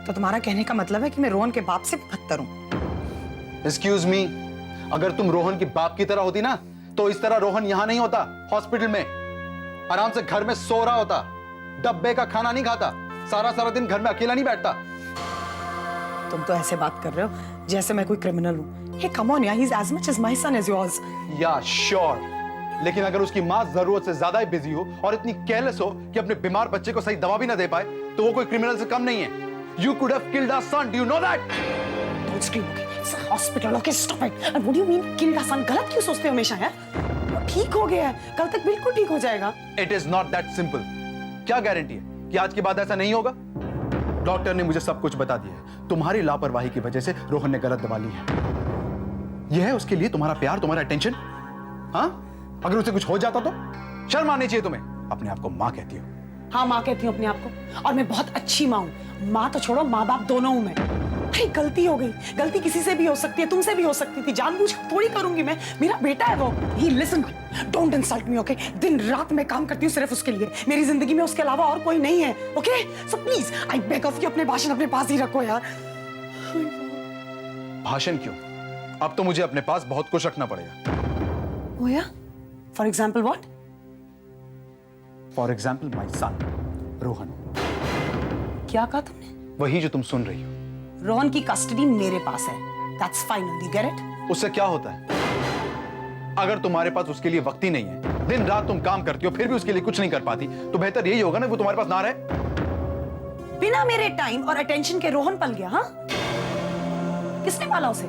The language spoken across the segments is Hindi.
तो तुम्हारा कहने का मतलब है कि मैं रोहन के बाप से बदतर हूँ? एक्सक्यूज मी, अगर तुम रोहन के बाप की तरह होती ना तो इस तरह रोहन यहां नहीं होता, हॉस्पिटल में आराम से घर में सो रहा होता, डब्बे का खाना नहीं खाता, सारा दिन घर में अकेला नहीं बैठता। तुम तो ऐसे बात कर रहे हो जैसे मैं कोई क्रिमिनल हूँ। हे कम ऑन यार, he is as much as my son as yours. Yeah sure, लेकिन अगर उसकी माँ जरूरत से ज्यादा बिजी हो और इतनी केयरलेस हो कि अपने बीमार बच्चे को सही दवा भी ना दे पाए तो वो कोई क्रिमिनल से कम नहीं है। You could have killed our son. Do you know that? Don't scream, okay? It's a hospital, okay? Stop it. And what do you mean killed our son? गलत क्यों सोचते हो हमेशा यार? वो ठीक हो गया है, कल तक बिल्कुल ठीक हो जाएगा। It is not that simple. क्या गारंटी है कि आज के बाद ऐसा नहीं होगा? डॉक्टर ने मुझे सब कुछ बता दिया है। तुम्हारी लापरवाही की वजह से रोहन ने गलत दवा ली है। यह है उसके लिए तुम्हारा प्यार, तुम्हारा अटेंशन? हाँ? अगर उसे कुछ हो जाता तो शर्म आनी चाहिए तुम्हें। अपने आप को माँ कहती हो। हाँ, माँ कहती हूँ अपने आप को, और मैं बहुत अच्छी माँ हूँ। माँ तो छोड़ो, माँ बाप दोनों हूँ मैं। अरे गलती हो गई, गलती किसी से भी हो सकती है, तुमसे भी हो सकती थी, जानबूझ थोड़ी करूंगी मैं। मेरा बेटा है वो। ही listen, don't insult me, okay? दिन रात मैं काम करती हूँ सिर्फ उसके लिए। मेरी जिंदगी में उसके अलावा और कोई नहीं है, okay? So please I beg of you, अपने भाषण अपने पास ही रखो यार। भाषण क्यों? अब तो मुझे अपने पास बहुत कुछ रखना पड़ेगा। Oh yeah? For example what? For example my son Rohan. क्या कहा तुमने? वही जो तुम सुन रही हो। रोहन की कस्टडी मेरे पास है। That's final, you get it? उससे क्या होता है? अगर तुम्हारे पास उसके लिए वक्त ही नहीं है, दिन रात तुम काम करती हो फिर भी उसके लिए कुछ नहीं कर पाती, तो बेहतर यही होगा ना वो तुम्हारे पास ना रहे। बिना मेरे टाइम और अटेंशन के रोहन पल गया, हाँ? किसने पाला उसे?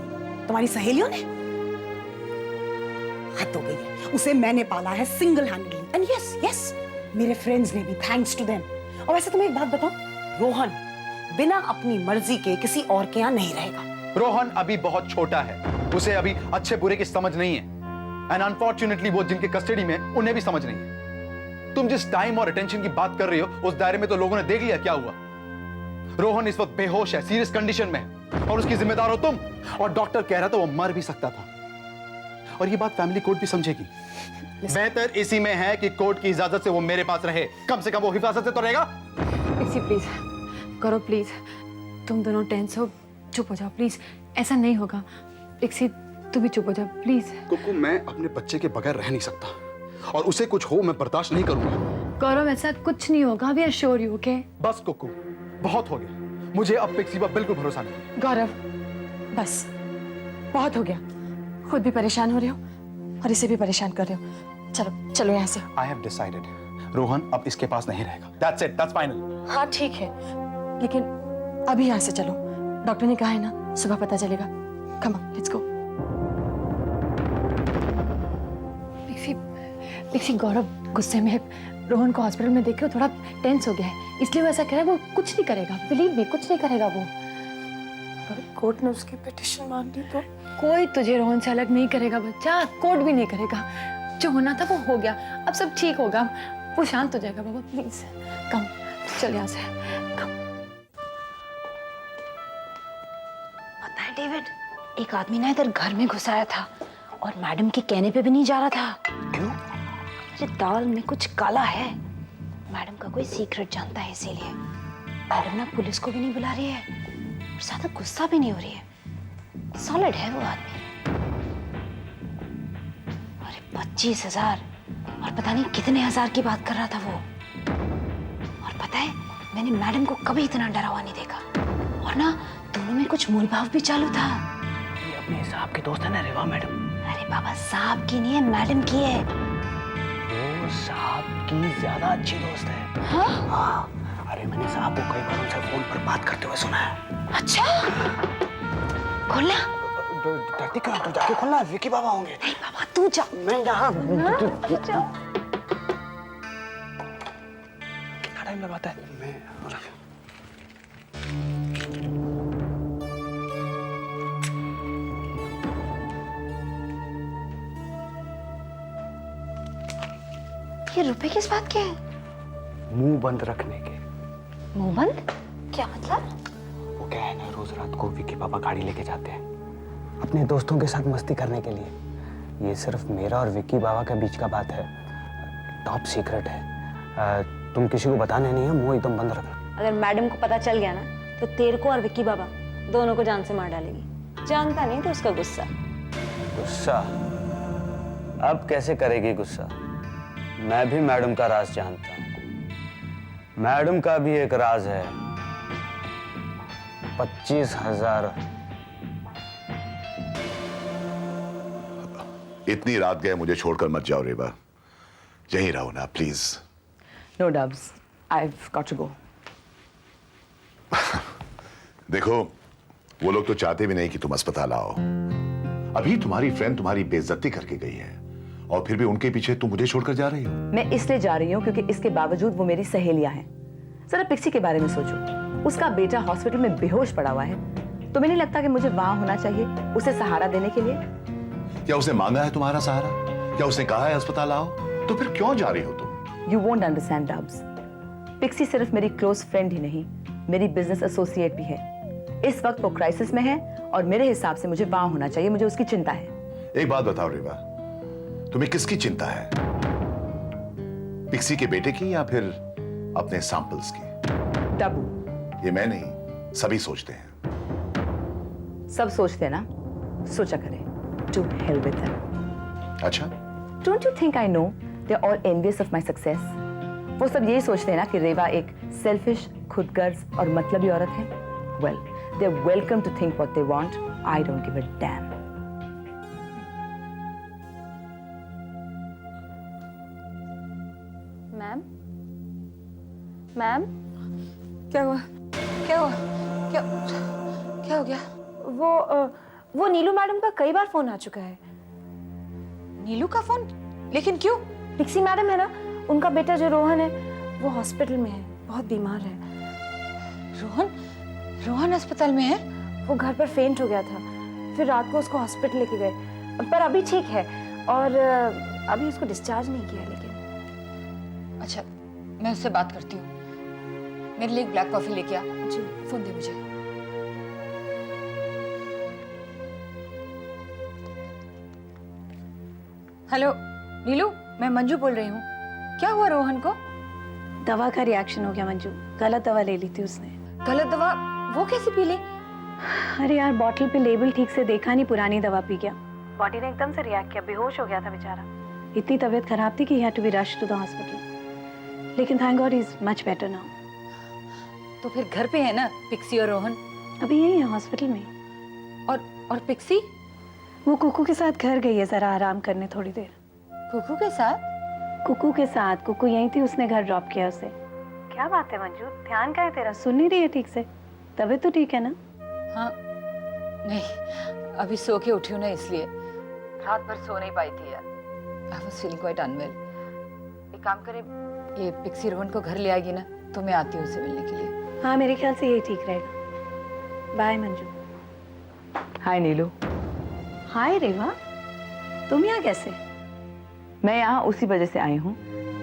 तुम्हारी सहेलियों ने? हद हो गई है। उसे मैंने पाला है सिंगल हैंडली। एंड यस, मेरे फ्रेंड्स ने भी, थैंक्स टू देम। और वैसे तुम्हें एक बात बताऊं, रोहन बिना अपनी मर्जी के किसी और के यहाँ नहीं रहेगा। रोहन अभी बहुत छोटा है, उसे अभी अच्छे बुरे की समझ नहीं है। एंड अनफॉर्चुनेटली वो जिनके कस्टडी में उन्हें भी समझ नहीं है। तुम जिस टाइम और अटेंशन की बात कर रही हो उस दायरे में तो लोगों ने देख लिया क्या हुआ। रोहन इस वक्त बेहोश है, सीरियस कंडीशन में है, और उसकी जिम्मेदार हो तुम। और डॉक्टर कह रहा था वो मर भी सकता था, और ये बात फैमिली कोर्ट भी समझेगी। बेहतर इसी में है कि कोर्ट की इजाजत से वो मेरे पास रहे, कम से कम वो हिफाजत से तो रहेगा। प्लीज करो, प्लीज। तुम दोनों टेंस हो, चुप हो जाओ प्लीज। ऐसा नहीं होगा। इक्सी, तू भी चुप हो जा प्लीज। कुकू, मैं अपने बच्चे के बगैर रह नहीं सकता, और उसे कुछ हो मैं बर्दाश्त नहीं करूंगा। गौरव, ऐसा कुछ नहीं होगा, वी एश्योर यू, ओके? बस कुकू, बहुत हो गया। मुझे अब पिक्सी पर बिल्कुल भरोसा नहीं। गौरव, बस बहुत हो गया। खुद भी परेशान हो रहे हो और इसे भी परेशान कर रहे हो। चलो यहाँ से। I have decided, रोहन अब इसके पास नहीं रहेगा। That's it, that's final. हाँ ठीक है, लेकिन अभी यहाँ से चलो। डॉक्टर ने कहा है ना, सुबह पता चलेगा। Come on, let's go. Pixie, Gaurav गुस्से में रोहन को हॉस्पिटल में देख के थोड़ा टेंस हो गया है, इसलिए वो ऐसा कह रहा है। वो कुछ नहीं करेगा, बिलीव मी, कुछ नहीं करेगा वो। कोर्ट ने उसकी पिटीशन मान ली तो? कोई तुझे रोहन से अलग नहीं करेगा बच्चा, कोर्ट भी नहीं करेगा। जो होना था वो हो गया, अब सब ठीक होगा, वो शांत हो जाएगा। बाबा प्लीज कम, चल यहाँ से कम। पता है डेविड, एक आदमी ना इधर घर में घुस आया था और मैडम के कहने पे भी नहीं जा रहा था। क्यों? अरे दाल में कुछ काला है, मैडम का कोई सीक्रेट जानता है, इसीलिए मैडम ना पुलिस को भी नहीं बुला रही है और ज्यादा गुस्सा भी नहीं हो रही है। सॉलिड है वो आदमी। अरे 25,000 और पता नहीं कितने हजार की बात कर रहा था वो। और पता है, मैंने मैडम को कभी इतना डरा हुआ नहीं देखा, और ना दोनों में कुछ मोलभाव भी चालू था। ये अपने साहब की दोस्त है ना रेवा मैडम? अरे बाबा, साहब की नहीं है, मैडम की है। वो साहब की ज्यादा अच्छी दोस्त है। हाँ? अरे मैंने साहब को कई बार उनसे फोन पर बात करते हुए सुना है। अच्छा, खोलना। डरती क्यों? तू जाके खोलना, विकी बाबा होंगे। नहीं बाबा, तू जा। मैं यहाँ। जा। कितना टाइम लगाता है? मैं ये रुपए किस बात के हैं? मुंह बंद रखने के। मुंह बंद? क्या मतलब? वो क्या है ना, रोज रात को विकी पापा गाड़ी लेके जाते हैं अपने दोस्तों के साथ मस्ती करने के लिए। ये सिर्फ मेरा और विकी बाबा के बीच का बात है, टॉप सीक्रेट है। तुम किसी को बताने नहीं है, मुंह एकदम बंद रखना। अगर मैडम को पता चल गया ना तो तेरे को और विक्की बाबा दोनों को जान से मार डालेगी। जानता नहीं तो उसका गुस्सा। गुस्सा? अब कैसे करेगी गुस्सा? मैं भी मैडम का राज जानता हूँ। मैडम का भी एक राज है। 25,000। इतनी रात गए, मुझे छोड़कर मत जाओ रेवा, यहीं रहो ना please. No, Dubs. I've got to go. देखो, वो लोग तो चाहते भी नहीं कि तुम अस्पताल आओ। अभी तुम्हारी फ्रेंड तुम्हारी बेइज्जती करके गई है और फिर भी उनके पीछे तुम मुझे छोड़कर जा रही हो। मैं इसलिए जा रही हूँ क्योंकि इसके बावजूद वो मेरी सहेलियां हैं। जरा पिक्सी के बारे में सोचो। उसका बेटा हॉस्पिटल में बेहोश पड़ा हुआ है। तो नहीं लगता कि मुझे वहां होना चाहिए उसे सहारा देने के लिए? क्या उसने मांगा है तुम्हारा सहारा? क्या उसने कहा है अस्पताल आओ? तो फिर क्यों जा रही हो तुम? You won't understand, Dubs. Pixie सिर्फ मेरी क्लोज फ्रेंड ही नहीं, मेरी बिजनेस एसोसिएट भी है। इस वक्त वो क्राइसिस में है और मेरे हिसाब से मुझे वहां होना चाहिए। मुझे उसकी चिंता है। एक बात बताओ रेवा, तुम्हें किसकी चिंता है? पिक्सी के बेटे की या फिर अपने सैंपल्स की? डब्बू, ये मैं नहीं, सभी सोचते हैं। सब सोचते हैं ना, सोचा करें। To hell with them. अच्छा, Don't you think I know they're all envious of my success? वो सब यही सोचते हैं ना कि रेवा एक सेल्फिश, खुदगर्ज और मतलबी औरत है। Well, they're welcome to think what they want. I don't give a damn. Ma'am, ma'am, क्या हुआ? क्या हुआ? क्या क्या हो गया? वो नीलू मैडम का कई बार फोन आ चुका है। नीलू का फोन? लेकिन क्यों? पिक्सी मैडम है ना, उनका बेटा जो रोहन है वो हॉस्पिटल में है, बहुत बीमार है। रोहन अस्पताल में है? वो घर पर फेंट हो गया था, फिर रात को उसको हॉस्पिटल लेके गए, पर अभी ठीक है और अभी उसको डिस्चार्ज नहीं किया। लेकिन अच्छा, मैं उससे बात करती हूँ। मेरे लिए एक ब्लैक कॉफी लेके आ। जी। फोन दे मुझे। हेलो नीलू, मैं मंजू बोल रही हूँ। क्या हुआ रोहन को? दवा का रिएक्शन हो गया मंजू, गलत दवा ले ली थी उसने। गलत दवा? वो कैसे पी ली? अरे यार, बॉटल पे लेबल ठीक से देखा नहीं, पुरानी दवा पी गया। बॉडी ने एकदम से रिएक्ट किया, बेहोश हो गया था बेचारा। इतनी तबीयत खराब थी कि he had to be rushed to the hospital. लेकिन thank god he is much better now. तो फिर घर पे है ना पिक्सी और रोहन? अभी यही है हॉस्पिटल में। और पिक्सी? वो कुकू के साथ घर गई है जरा आराम करने थोड़ी देर। कुकू के साथ? कुकू के साथ? कुकू यहीं थी, उसने घर ड्रॉप किया उसे। क्या बात है मंजू, ध्यान का है तेरा, सुन नहीं रही है ठीक से? तबीयत तो ठीक है ना? हाँ, नहीं, अभी सो के उठी हूँ ना, इसलिए रात भर सो नहीं पाई थी यार। I was feeling quite unwell. एक काम करे, ये पिक्सी रोहन को घर ले आएगी ना, तो मैं आती हूँ उसे मिलने के लिए। हाँ, मेरे ख्याल से यही ठीक रहेगा। बाय मंजू। हाय नीलू। हाय रेवा, तुम यहाँ कैसे? मैं यहाँ उसी वजह से आई हूँ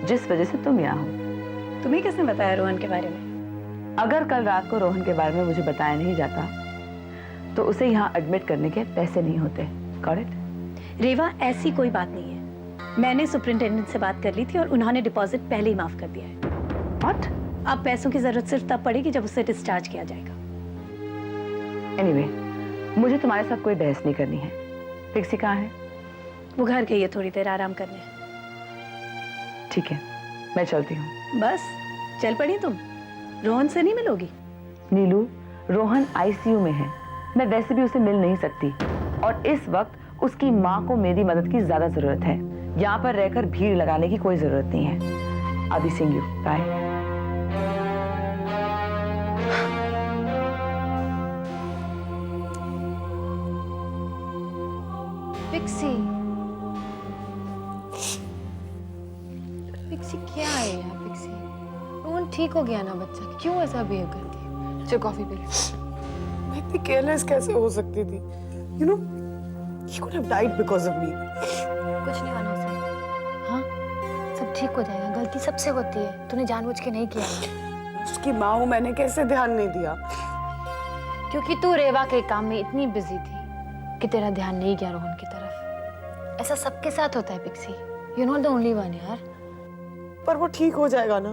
जिस वजह से तुम यहाँ हो। तुम्हें किसने बताया रोहन के बारे में? अगर कल रात को रोहन के बारे में मुझे बताया नहीं जाता तो उसे यहाँ एडमिट करने के पैसे नहीं होते। Got it? रेवा, ऐसी कोई बात नहीं है। मैंने सुपरिंटेंडेंट से बात कर ली थी और उन्होंने डिपॉजिट पहले ही माफ कर दिया है। व्हाट? अब पैसों की जरूरत सिर्फ तब पड़ेगी जब उसे डिस्चार्ज किया जाएगा। एनीवे, मुझे तुम्हारे साथ कोई बहस नहीं करनी है। पिक्सी कहाँ है? वो घर गई है थोड़ी देर आराम करने। ठीक है, मैं चलती हूँ। बस चल पड़ी तुम? रोहन से नहीं मिलोगी? नीलू, रोहन आईसीयू में है। मैं वैसे भी उसे मिल नहीं सकती और इस वक्त उसकी माँ को मेरी मदद की ज्यादा जरूरत है। यहाँ पर रहकर भीड़ लगाने की कोई जरूरत नहीं है। I'll be seeing you. Bye. Pixie, Pixie क्या है यार? पिक्सी, रोहन ठीक हो गया ना बच्चा, क्यों ऐसा बिहेव करती है? चल कॉफी पी ले। मैं इतनी केयरलेस कैसे हो सकती थी? You know, he could have died because of me. कुछ नहीं होना उसे। हाँ, सब ठीक हो जाएगा। गलती सबसे होती है, तूने जानबूझ के नहीं किया। उसकी माँ हूँ, मैंने कैसे ध्यान नहीं दिया? क्योंकि तू रेवा के काम में इतनी बिजी थी कि तेरा ध्यान नहीं गया रोहन की तरफ। ऐसा सबके साथ होता है Pixie, you not the only one यार। पर वो ठीक हो जाएगा ना?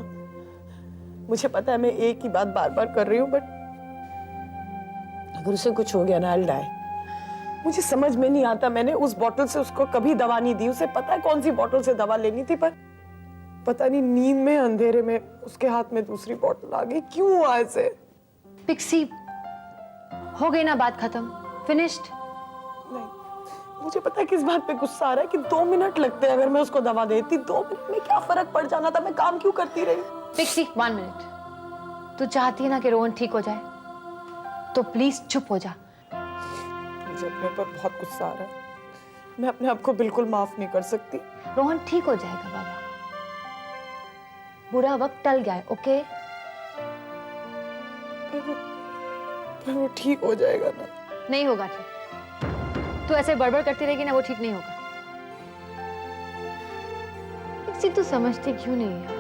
मुझे पता है मैं एक ही बात बार बार कर रही हूँ, बट अगर उसे कुछ हो गया ना आई डाई। मुझे समझ में नहीं आता, मैंने उस बोतल से उसको कभी दवा नहीं दी। उसे पता है कौन सी बोतल से दवा लेनी थी, पर पता नहीं नींद में अंधेरे में उसके हाथ में दूसरी बोतल आ गई। क्यों हुआ ऐसे? पिक्सी, हो गई ना बात खत्म, फिनिश्ड। नहीं, मुझे पता है किस बात पे गुस्सा आ रहा है कि 2 मिनट लगते हैं। अगर मैं उसको दवा देती 2 मिनट में क्या फर्क पड़ जाना था। मैं काम क्यों करती रही? पिक्सी 1 मिनट, तू चाहती है ना कि रोहन ठीक हो जाए, तो प्लीज चुप हो जा। मुझे अपने पर बहुत गुस्सा आ रहा है। मैं अपने आप को बिल्कुल माफ नहीं कर सकती। रोहन ठीक हो जाएगा बाबा, बुरा वक्त टल गया है, ओके? पर वो ठीक हो जाएगा ना? नहीं होगा ठीक। तू ऐसे बड़बड़ करती रहेगी ना, वो ठीक नहीं होगा। पिक्सी तू समझती क्यों नहीं यार?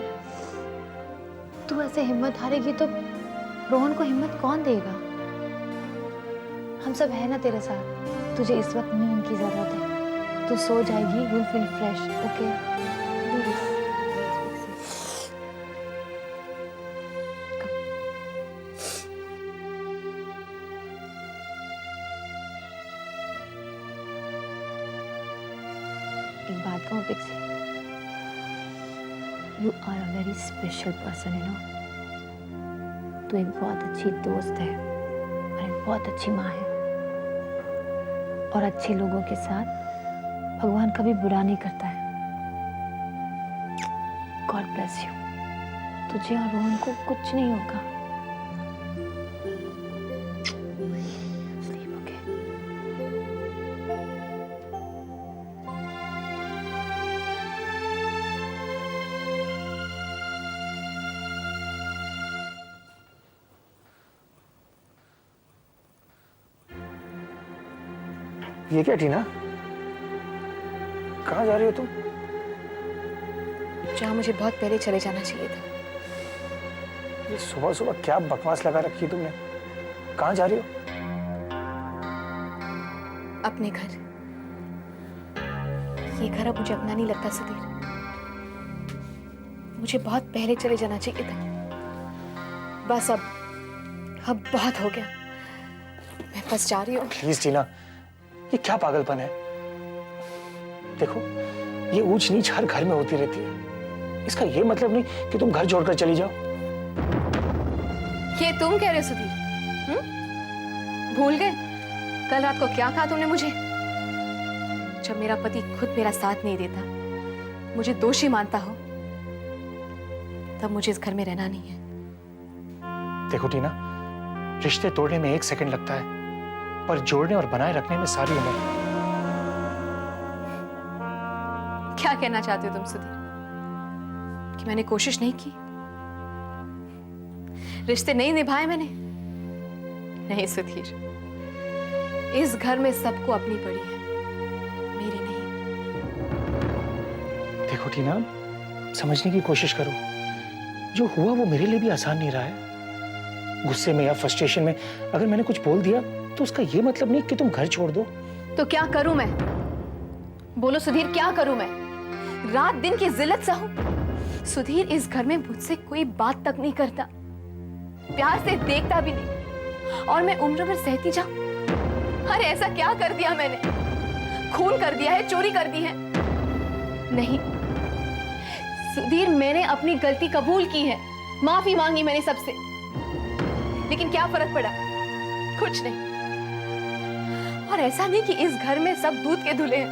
तू ऐसे हिम्मत हारेगी तो रोहन को हिम्मत कौन देगा? हम सब है ना तेरे साथ। तुझे इस वक्त नींद की जरूरत है, तू सो जाएगी, you feel fresh, okay? Please एक बात कहूँ Pixie, you are a very special person, you know. तू एक बहुत अच्छी दोस्त है और एक बहुत अच्छी माँ है, और अच्छे लोगों के साथ भगवान कभी बुरा नहीं करता है। God bless you. तुझे और रोहन को कुछ नहीं होगा। Sleep, okay? ये क्या टीना, कहाँ जा रही हो तुम? जहाँ मुझे बहुत पहले चले जाना चाहिए था। ये सुबह सुबह क्या बकवास लगा रखी है तुमने? कहाँ जा रही हो? अपने घर। ये घर अब मुझे अपना नहीं लगता सुधीर। मुझे बहुत पहले चले जाना चाहिए था। बस अब बहुत हो गया। मैं फंस जा रही हूँ। प्लीज टीना, ये क्या पागलपन है? देखो, ये ऊंच नीच हर घर में होती रहती है। इसका ये मतलब नहीं कि तुम घर छोड़कर चली जाओ। ये तुम कह रहे हो सुधीर? भूल गए कल रात को क्या कहा तुमने मुझे? जब मेरा पति खुद मेरा साथ नहीं देता, मुझे दोषी मानता हो, तब मुझे इस घर में रहना नहीं है। देखो टीना, रिश्ते तोड़ने में 1 सेकंड लगता है, पर जोड़ने और बनाए रखने में सारी उम्र। क्या कहना चाहते हो तुम सुधीर? कि मैंने कोशिश नहीं की, रिश्ते नहीं निभाए मैंने? नहीं सुधीर, इस घर में सबको अपनी पड़ी है, मेरी नहीं। देखो टीना, समझने की कोशिश करो। जो हुआ वो मेरे लिए भी आसान नहीं रहा है। गुस्से में या फ्रस्ट्रेशन में अगर मैंने कुछ बोल दिया तो उसका ये मतलब नहीं कि तुम घर छोड़ दो। तो क्या करूं मैं? बोलो सुधीर, क्या करूं मैं? रात दिन की जिल्लत सहूं? सुधीर, इस घर में मुझसे कोई बात तक नहीं करता, प्यार से देखता भी नहीं, और मैं उम्र भर सहती जाऊं? अरे ऐसा क्या कर दिया मैंने? खून कर दिया है, चोरी कर दी है? नहीं सुधीर, मैंने अपनी गलती कबूल की है, माफी मांगी मैंने सबसे, लेकिन क्या फर्क पड़ा? कुछ नहीं। और ऐसा नहीं कि इस घर में सब दूध के धुले हैं।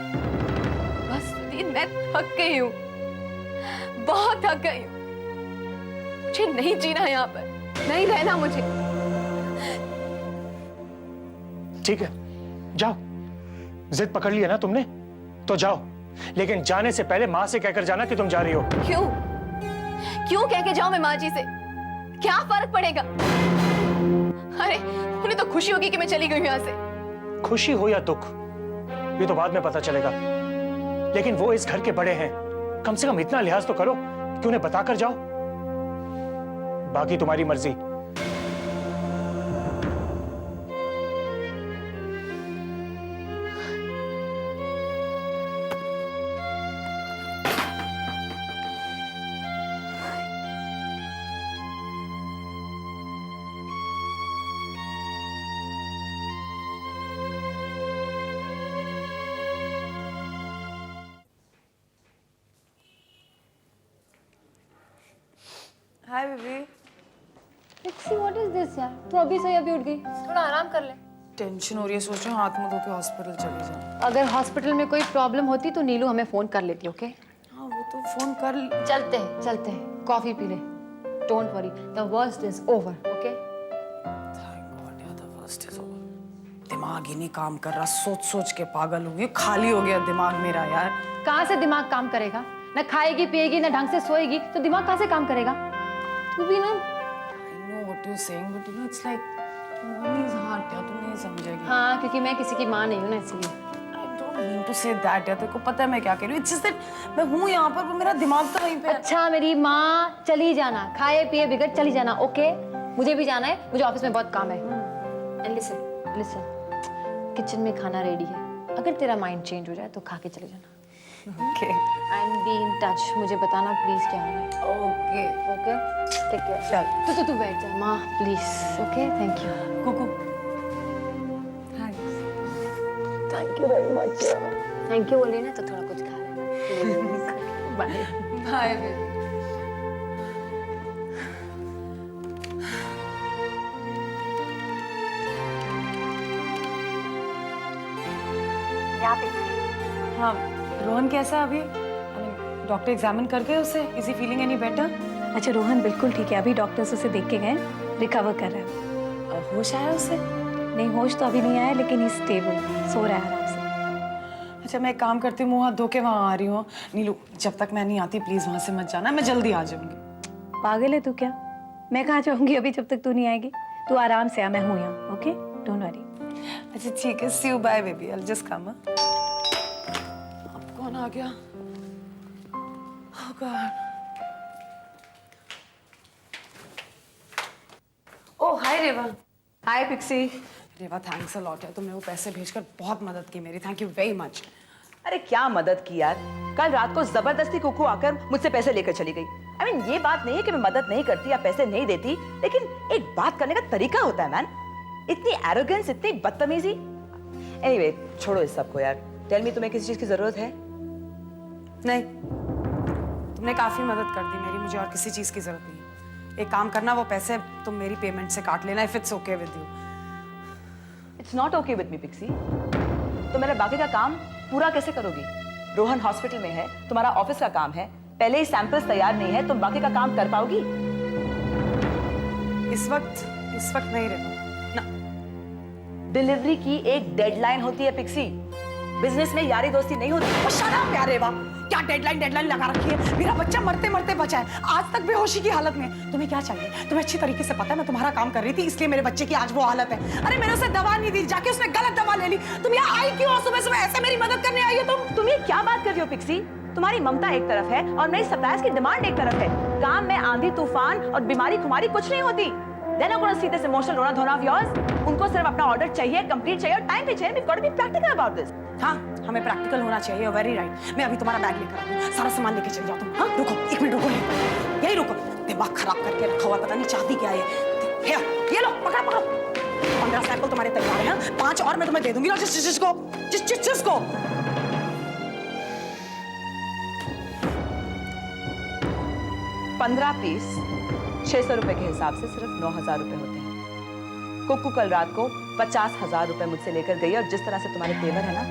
बस सुधीर, मैं थक गई हूं, बहुत थक गई हूं। मुझे नहीं जीना यहाँ पर, नहीं रहना मुझे। ठीक है, जाओ। जिद पकड़ लिया ना तुमने, तो जाओ, लेकिन जाने से पहले माँ से कहकर जाना कि तुम जा रही हो। क्यों? क्यों कह के जाऊं मैं माँ जी से? क्या फर्क पड़ेगा? अरे उन्हें तो खुशी होगी कि मैं चली गई हूं यहाँ से। खुशी हो या दुख, ये तो बाद में पता चलेगा, लेकिन वो इस घर के बड़े हैं, कम से कम इतना लिहाज तो करो कि उन्हें बताकर जाओ। बाकी तुम्हारी मर्जी। Bye baby. Pixie what is this यार, तू अभी से अभी उठ गई, थोड़ा आराम कर ले। टेंशन हो रही है, सोच रही हूँ हाथ मुंह धो के हॉस्पिटल चली जाऊँ। अगर हॉस्पिटल में कोई प्रॉब्लम होती तो नीलू हमें फोन कर लेती, ओके? हाँ वो तो फोन कर। चलते हैं, कॉफी पी ले। Don't worry, the worst is over, okay? Thank God, यार, the worst is over. दिमाग ही नहीं काम कर रहा, सोच सोच के पागल हो गई, खाली हो गया दिमाग मेरा यार। कहाँ से दिमाग काम करेगा? ना खाएगी पिएगी ना ढंग से सोएगी तो दिमाग कहाँ से काम करेगा? तू भी ना। I know what you're saying, but you know it's like mommy's heart, यार, तू नहीं समझेगी। हाँ, क्योंकि मैं किसी की माँ नहीं हूँ ना, इसलिए। I don't mean to say that, यार, तेरे को पता है मैं क्या कह रही हूँ। It's just that मैं हूँ यहाँ पर, मेरा दिमाग तो वहीं पे है। अच्छा मेरी माँ, चली जाना, खाए पिए बिगड़ चली जाना, ओके? मुझे भी जाना है, मुझे ऑफिस में बहुत काम है। एंड लिसन, किचन में खाना रेडी है, अगर तेरा माइंड चेंज हो जाए तो खा के चले जाना। Okay. And be in touch, मुझे बताना प्लीज क्या होना है। Okay. Okay, take care. चल। तू बैठ जा माँ, please, okay? Thank you. Kuku. Thank you very much. Thank you बोली ना तो थोड़ा कुछ खा लेना। Bye bye baby. हाँ, रोहन कैसा है अभी? डॉक्टर एग्जामिन करके उसे, is he feeling any better? अच्छा रोहन बिल्कुल ठीक है, अभी डॉक्टर्स उसे देख के गए, रिकवर कर रहा है। होश आया उसे? नहीं होश तो अभी नहीं आया, लेकिन ही स्टेबल, सो रहा है आराम से। अच्छा मैं एक काम करती हूँ, मुँह हाथ धो के वहाँ आ रही हूँ। नीलू जब तक मैं नहीं आती प्लीज वहाँ से मत जाना, मैं जल्दी आ जाऊंगी। पागल है तू क्या? मैं कहाँ जाऊंगी अभी जब तक तू नहीं आएगी? तू आराम से आ, मैं हूँ यहाँ, ओके? Don't worry. अच्छा ठीक है, see you, bye baby, I will just come. अब कौन आ गया? Oh god. Oh hi Reva. Hi Pixie. Reva thanks a lot यार, तुमने वो पैसे भेजकर बहुत मदद की मेरी, थैंक यू वेरी मच। अरे क्या मदद की यार, कल रात को जबरदस्ती कुकू आकर मुझसे पैसे लेकर चली गई। I mean, ये बात नहीं है कि मैं मदद नहीं करती या पैसे नहीं देती, लेकिन एक बात करने का तरीका होता है मैन। इतनी एरोगेंस, इतनी बदतमीजी। एनीवे, छोड़ो इस सब को यार। टेल मी, तुम्हें किसी चीज की जरूरत है? नहीं, तुमने काफी मदद कर दी मेरी, मुझे और किसी चीज की जरूरत नहीं है। एक काम करना, वो पैसे तुम मेरी पेमेंट से काट लेना, if it's okay with you. It's not okay with me Pixie. तो मेरा बाकी का काम पूरा कैसे करोगी? रोहन हॉस्पिटल में है, तुम्हारा ऑफिस का काम है, पहले ही सैंपल्स तैयार नहीं है, तुम बाकी का काम कर पाओगी? इस वक्त नहीं रेवा ना। डिलीवरी की एक डेडलाइन होती है पिक्सी, बिजनेस में यारी दोस्ती नहीं होती। शट अप यार रेवा, क्या डेडलाइन लगा रखी है? मेरा बच्चा मरते मरते बचा है, आज तक बेहोशी की हालत में। तुम्हें क्या चाहिए? तुम्हें अच्छी तरीके से पता है मैं तुम्हारा काम कर रही थी, इसलिए मेरे बच्चे की आज वो हालत है। अरे मैंने उसे दवा नहीं दी, जाके उसने गलत दवा ले ली। तुम यहाँ आई क्यों? सुबह सुबह ऐसे मेरी मदद करने आई हो तुम ये क्या बात कर रही हो पिक्सी? तुम्हारी ममता एक तरफ है और मेरी सप्लायर्स की डिमांड एक तरफ है। काम में आंधी तूफान और बीमारी खुमारी कुछ नहीं होती। They're not going to see this emotional रोना धोना of yours. उनको सिर्फ अपना ऑर्डर चाहिए, कंप्लीट चाहिए और टाइम पे चाहिए। We've got to be practical about this. हाँ, हमें प्रैक्टिकल होना चाहिए, वेरी राइट। मैं अभी तुम्हारा बैग लेकर आऊँ, सारा सामान लेके चल जाओ तुम। हाँ रुको, एक मिनट रुको, यही रुको। दिमाग खराब करके रखा हुआ, पता नहीं चाहती क्या है। ये लो, पकड़ो। 15 सैंपल तुम्हारे तैयार हैं, 5 और मैं तुम्हें दे दूंगी ना, जिसको 15 पीस 600 रुपए के हिसाब से सिर्फ 9,000 रुपए होते हैं। कुक्कू कल रात को 50,000 रुपए मुझसे लेकर गई और जिस तरह से तुम्हारे तेवर है ना,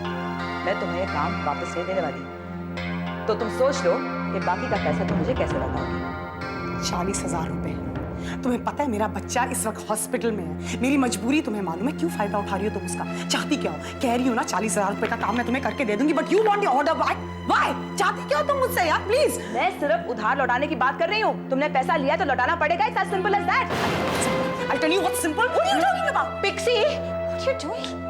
मैं तुम्हें ये काम वापस नहीं देने वाली। तो तुम सोच लो कि बाकी का पैसा तुम मुझे कैसे लौटाओगी। 40,000 रुपए। तुम्हें पता है मेरा बच्चा इस वक्त हॉस्पिटल में है, मेरी मजबूरी तुम्हें मालूम है, क्यों फायदा उठा रही हो तुम उसका? चाहती क्या हो? कह रही हो ना 40,000 रुपए का काम मैं तुम्हें करके दे दूंगी, but you want your order back. Why? चाहती क्या हो तुम मुझसे यार, प्लीज? मैं सिर्फ उधार लौटाने की बात कर रही हूँ। तुमने पैसा लिया तो लौटाना पड़ेगा। It's as simple as that. I'll tell you what's simple. What are you talking about? Pixie, what are you doing?